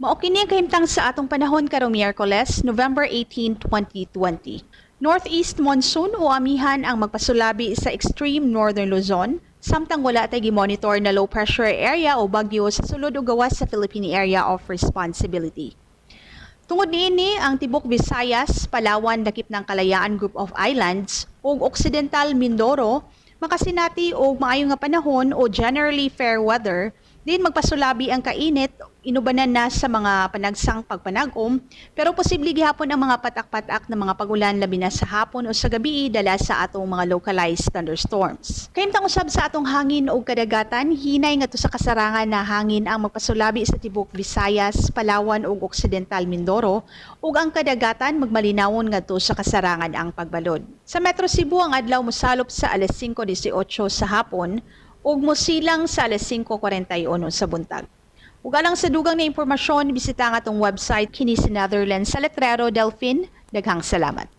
Mao kini ang kahimtang sa atong panahon karong Miyerkules, November 18, 2020. Northeast monsoon o amihan ang magpasulabi sa extreme northern Luzon, samtang wala tay gi-monitor na low pressure area o bagyo sa sulod o gawas sa Philippine Area of Responsibility. Tungod niini ang tibok Visayas, Palawan, dakip ng Kalayaan Group of Islands ug Occidental Mindoro makasinati og maayo nga panahon o generally fair weather, din magpasulabi ang kainit inubanan na sa mga panagsang pagpanagom, pero posible gihapon ang mga patak-patak na mga pagulan labi na sa hapon o sa gabi dala sa atong mga localized thunderstorms. Kahimtang usab sa atong hangin o kadagatan, hinay ngadto sa kasarangan na hangin ang magpasulabi sa tibok Visayas, Palawan ug Occidental Mindoro ug ang kadagatan magmalinawon ngadto sa kasarangan ang pagbalod. Sa Metro Cebu ang adlaw mosalop sa alas 5:18 sa hapon ug mosilang sa alas 5:41 sa buntag. Ug alang sa dugang na impormasyon, bisita ang atong website kini sa Netherlands sa Letrero Delfin. Daghang salamat.